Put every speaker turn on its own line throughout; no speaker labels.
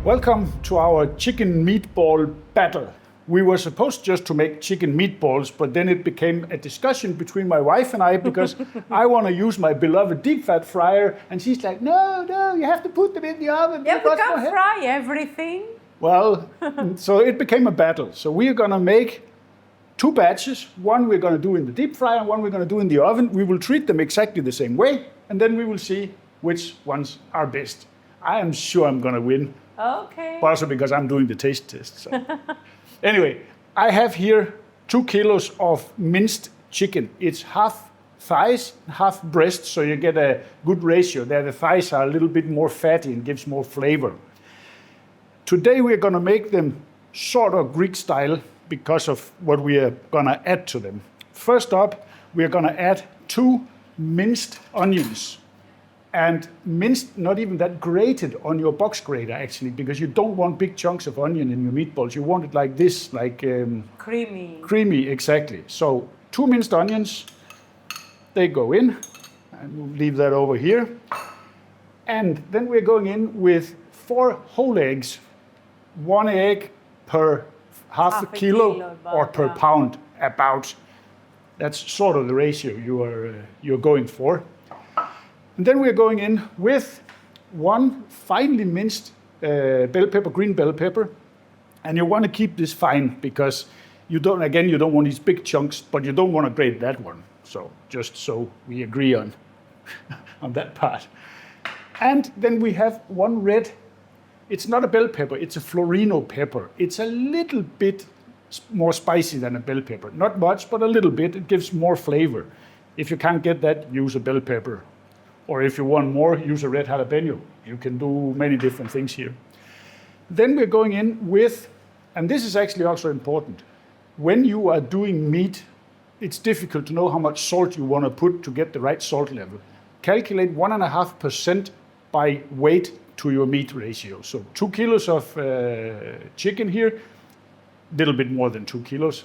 Welcome to our chicken meatball battle. We were supposed just to make chicken meatballs, but then it became a discussion between my wife and I because I want to use my beloved deep fat fryer, and she's like, no, you have to put them in the oven.
Yeah, we can't fry everything.
Well, so it became a battle. So we are going to make two batches. One we're going to do in the deep fryer, and one we're going to do in the oven. We will treat them exactly the same way, and then we will see which ones are best. I am sure I'm going to win.
Okay.
Also because I'm doing the taste test. So. Anyway, I have here 2 kilos of minced chicken. It's half thighs, half breast, so you get a good ratio there. The thighs are a little bit more fatty and gives more flavor. Today we're going to make them sort of Greek style because of what we are going to add to them. First up, we're going to add 2 minced onions. And minced, not even that, grated on your box grater actually, because you don't want big chunks of onion in your meatballs. You want it like this, like
creamy.
Creamy, exactly. So 2 minced onions, they go in, and we'll leave that over here. And then we're going in with 4 whole eggs, 1 egg per half a kilo or per pound, about. That's sort of the ratio you're going for. And then we're going in with 1 finely minced bell pepper, green bell pepper. And you want to keep this fine because you don't want these big chunks, but you don't want to grate that one. So just so we agree on that part. And then we have 1 red, it's not a bell pepper, it's a Florino pepper. It's a little bit more spicy than a bell pepper. Not much, but a little bit. It gives more flavor. If you can't get that, use a bell pepper. Or if you want more, use a red jalapeno. You can do many different things here. Then we're going in with, and this is actually also important, when you are doing meat, it's difficult to know how much salt you want to put to get the right salt level. Calculate 1.5% by weight to your meat ratio. So 2 kilos of chicken here, a little bit more than 2 kilos.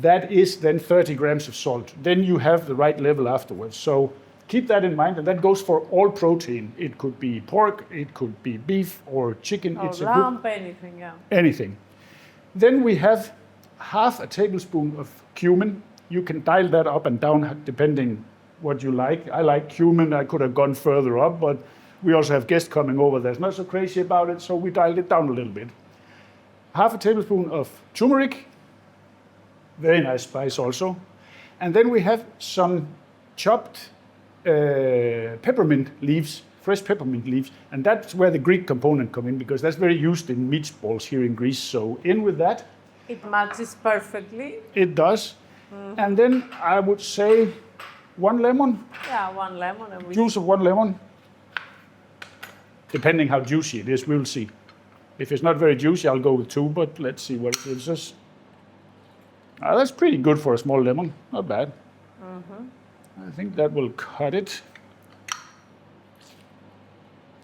That is then 30 grams of salt. Then you have the right level afterwards. So keep that in mind, and that goes for all protein. It could be pork, it could be beef or chicken.
Or
it's
lamb, anything, yeah.
Anything. Then we have half a tablespoon of cumin. You can dial that up and down depending what you like. I like cumin. I could have gone further up, but we also have guests coming over that's not so crazy about it, so we dialed it down a little bit. Half a tablespoon of turmeric. Very nice spice also. And then we have some chopped peppermint leaves, fresh peppermint leaves, and that's where the Greek component come in because that's very used in meatballs here in Greece. So in with that.
It matches perfectly.
It does. Mm-hmm. And then I would say 1 lemon.
Yeah, 1 lemon.
Juice of 1 lemon. Depending how juicy it is, we'll see. If it's not very juicy, I'll go with 2, but let's see what it gives us. That's pretty good for a small lemon. Not bad. Mm-hmm. I think that will cut it.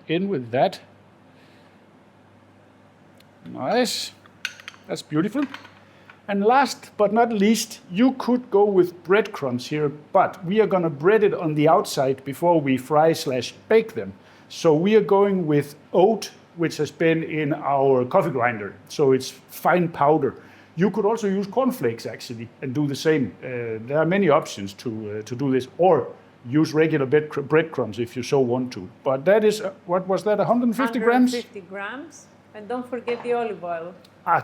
In with that. Nice. That's beautiful. And last but not least, you could go with breadcrumbs here, but we are going to bread it on the outside before we fry/bake them. So we are going with oat, which has been in our coffee grinder. So it's fine powder. You could also use cornflakes actually and do the same. There are many options to do this, or use regular breadcrumbs if you so want to. But that is, what was that, 150 grams?
150 grams. And don't forget the olive oil.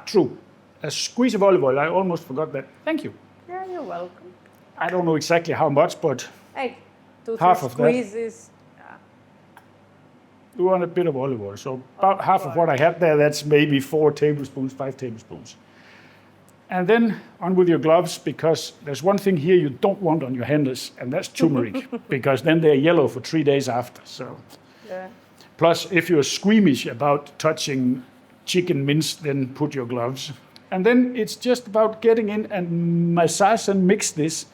True. A squeeze of olive oil. I almost forgot that. Thank you.
Yeah, you're welcome.
I don't know exactly how much, but
hey, 2-3
half of
squeezes.
That. You want a bit of olive oil. So about half of what I had there, that's maybe 4 tablespoons, 5 tablespoons. And then on with your gloves, because there's one thing here you don't want on your handles, and that's turmeric, because then they're yellow for 3 days after. So,
yeah.
Plus, if you're squeamish about touching chicken mince, then put your gloves. And then it's just about getting in and massage and mix this.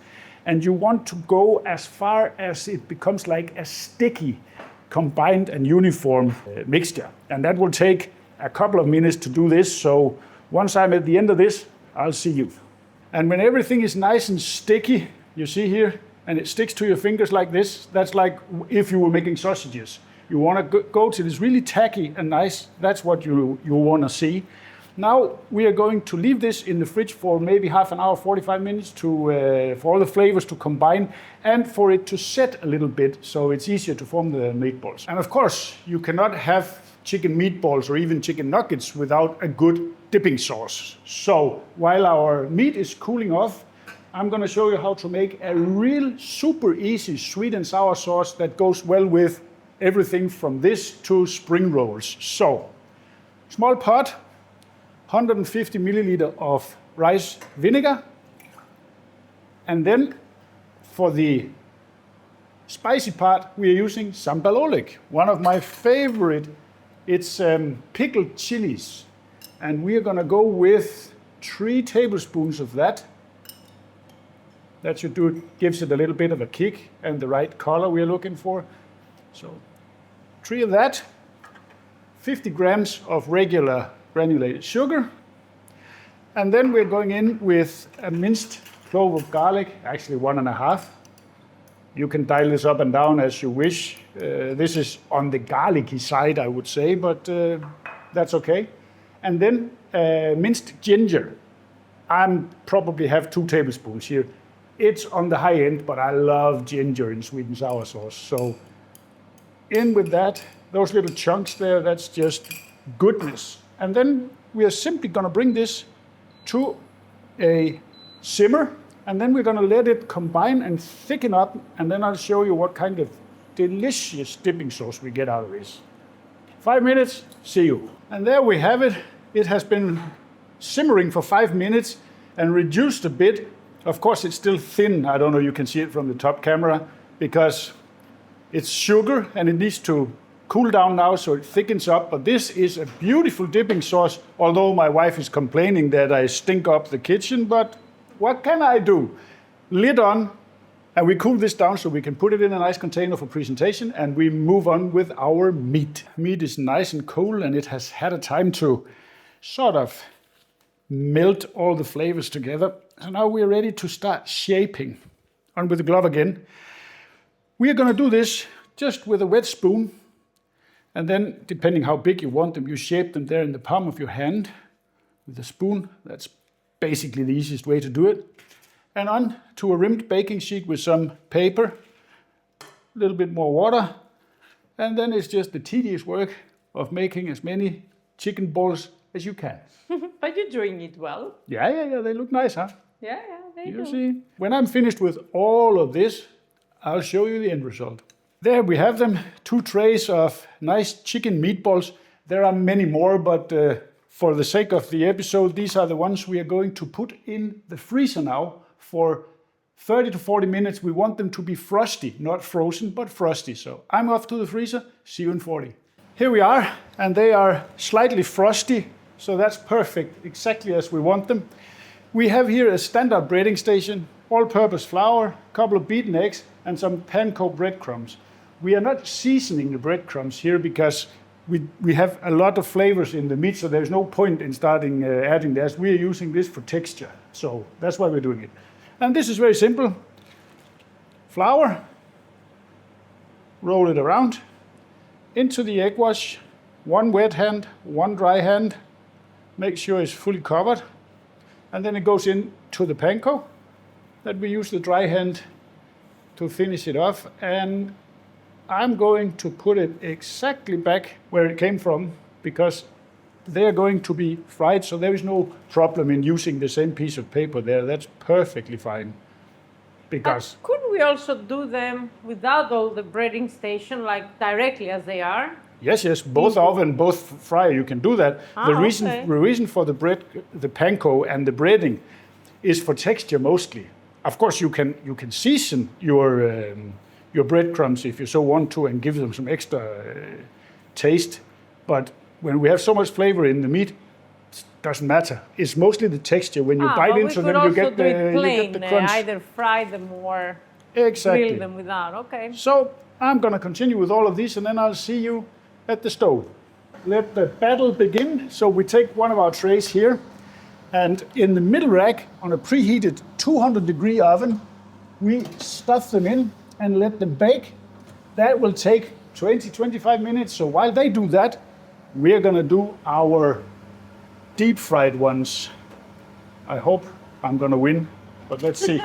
And you want to go as far as it becomes like a sticky, combined and uniform mixture. And that will take a couple of minutes to do this. So once I'm at the end of this, I'll see you. And when everything is nice and sticky, you see here, and it sticks to your fingers like this, that's like if you were making sausages. You want to go till it's really tacky and nice. That's what you want to see. Now we are going to leave this in the fridge for maybe half an hour, 45 minutes for all the flavors to combine and for it to set a little bit so it's easier to form the meatballs. And of course, you cannot have chicken meatballs or even chicken nuggets without a good dipping sauce. So while our meat is cooling off, I'm going to show you how to make a real super easy sweet and sour sauce that goes well with everything from this to spring rolls. So, small pot, 150 milliliter of rice vinegar. And then for the spicy part, we are using sambal oleg, one of my favorite. It's pickled chilies. And we are going to go with 3 tablespoons of that. That should do it, gives it a little bit of a kick and the right color we're looking for. So 3 of that, 50 grams of regular granulated sugar. And then we're going in with a minced clove of garlic, actually 1.5. You can dial this up and down as you wish. This is on the garlicky side, I would say, but that's okay. And then minced ginger. I probably have 2 tablespoons here. It's on the high end, but I love ginger in sweet and sour sauce. So in with that, those little chunks there, that's just goodness. And then we are simply going to bring this to a simmer, and then we're going to let it combine and thicken up, and then I'll show you what kind of delicious dipping sauce we get out of this. 5 minutes, see you. And there we have it. It has been simmering for 5 minutes and reduced a bit. Of course, it's still thin. I don't know, you can see it from the top camera because it's sugar and it needs to cool down now so it thickens up. But this is a beautiful dipping sauce, although my wife is complaining that I stink up the kitchen. But what can I do? Lid on, and we cool this down so we can put it in a nice container for presentation, and we move on with our meat. Meat is nice and cool and it has had a time to sort of melt all the flavors together. So now we're ready to start shaping. On with the glove again. We are going to do this just with a wet spoon. And then, depending how big you want them, you shape them there in the palm of your hand with a spoon. That's basically the easiest way to do it. And on to a rimmed baking sheet with some paper, a little bit more water. And then it's just the tedious work of making as many chicken balls as you can.
But you're doing it well.
Yeah, they look nice, huh?
Yeah, they do.
You see? When I'm finished with all of this, I'll show you the end result. There we have them, 2 trays of nice chicken meatballs. There are many more, but for the sake of the episode, these are the ones we are going to put in the freezer now for 30 to 40 minutes. We want them to be frosty, not frozen, but frosty. So I'm off to the freezer. See you in 40. Here we are, and they are slightly frosty, so that's perfect, exactly as we want them. We have here a standard breading station, all-purpose flour, a couple of beaten eggs, and some panko breadcrumbs. We are not seasoning the breadcrumbs here because we have a lot of flavors in the meat, so there's no point in starting adding this. We are using this for texture, so that's why we're doing it. And this is very simple. Flour, roll it around, into the egg wash, 1 wet hand, 1 dry hand, make sure it's fully covered, and then it goes into the panko that we use the dry hand to finish it off. And I'm going to put it exactly back where it came from because they are going to be fried, so there is no problem in using the same piece of paper there. That's perfectly fine. Because
couldn't we also do them without all the breading station, like directly as they are?
Yes, both oven, both fryer, you can do that. The
Okay.
reason for the panko and the breading is for texture mostly. Of course, you can season your breadcrumbs if you so want to and give them some extra taste. But when we have so much flavor in the meat, it doesn't matter. It's mostly the texture. When you bite into them, you get the crunch.
Either fry them or
Exactly.
grill them without. Okay.
So I'm going to continue with all of these, and then I'll see you at the stove. Let the battle begin. So we take one of our trays here, and in the middle rack on a preheated 200-degree oven, we stuff them in and let them bake. That will take 20-25 minutes. So while they do that, we're gonna do our deep fried ones. I hope I'm gonna win, but let's see.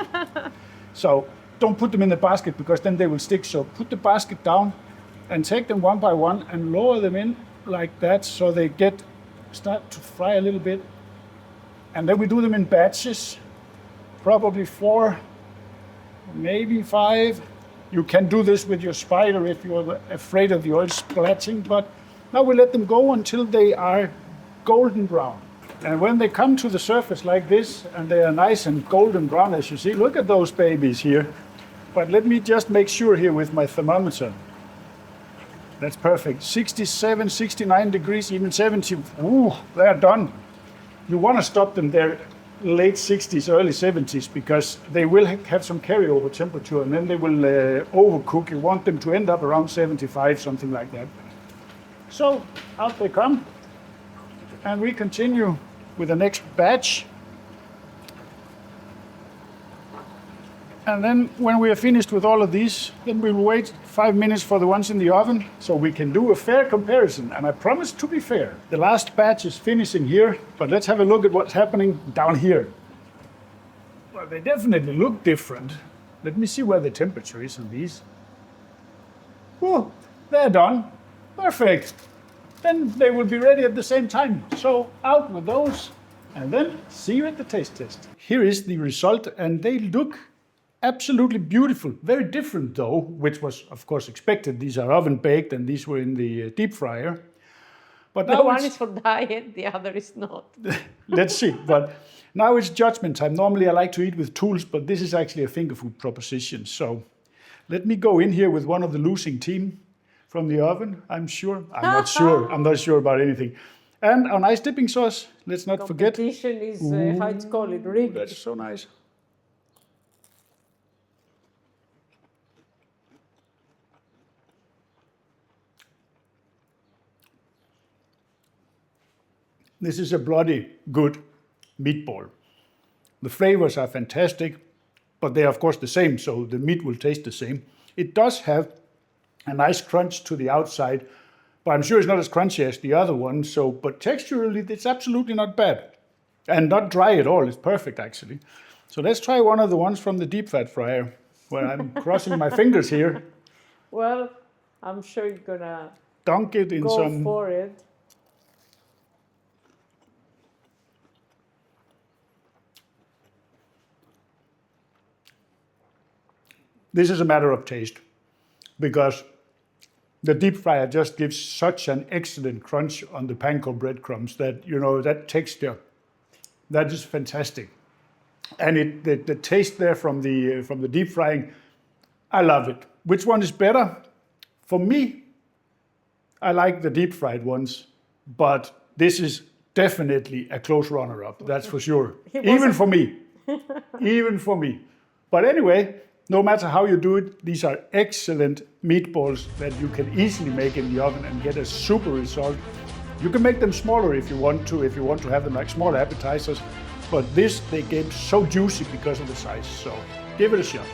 So don't put them in the basket because then they will stick. So put the basket down and take them one by one and lower them in like that so they start to fry a little bit. And then we do them in batches, probably 4, maybe 5. You can do this with your spider if you're afraid of the oil splatting, but now we let them go until they are golden brown. And when they come to the surface like this, and they are nice and golden brown, as you see, look at those babies here. But let me just make sure here with my thermometer. That's perfect. 67, 69 degrees, even 70. Ooh, they're done. You want to stop them there late 60s, early 70s, because they will have some carryover temperature, and then they will overcook. You want them to end up around 75, something like that. So out they come, and we continue with the next batch. And then when we are finished with all of these, then we'll wait 5 minutes for the ones in the oven so we can do a fair comparison. And I promise to be fair. The last batch is finishing here, but let's have a look at what's happening down here. Well, they definitely look different. Let me see where the temperature is on these. Oh, they're done. Perfect. Then they will be ready at the same time. So out with those, and then see you at the taste test. Here is the result, and they look absolutely beautiful. Very different though, which was of course expected. These are oven baked and these were in the deep fryer. But now
one is for diet, the other is not.
Let's see. But now it's judgment time. Normally I like to eat with tools, but this is actually a finger food proposition. So let me go in here with one of the losing team from the oven. I'm not sure about anything. And our nice dipping sauce. Let's not forget.
Competition is how it's called it, rigged.
That's so nice. This is a bloody good meatball. The flavors are fantastic, but they are of course the same, so the meat will taste the same. It does have a nice crunch to the outside, but I'm sure it's not as crunchy as the other one. But texturally, it's absolutely not bad. And not dry at all, it's perfect actually. So let's try one of the ones from the deep fat fryer, where I'm crossing my fingers here.
Well, I'm sure you're gonna
dunk it in
go for it.
This is a matter of taste, because the deep fryer just gives such an excellent crunch on the panko breadcrumbs that, that texture, that is fantastic. And the taste there from the deep frying, I love it. Which one is better? For me, I like the deep fried ones, but this is definitely a close runner-up, that's for sure. Even for me. Even for me. But anyway, no matter how you do it, these are excellent meatballs that you can easily make in the oven and get a super result. You can make them smaller if you want to have them like small appetizers. But this, they get so juicy because of the size. So give it a shot.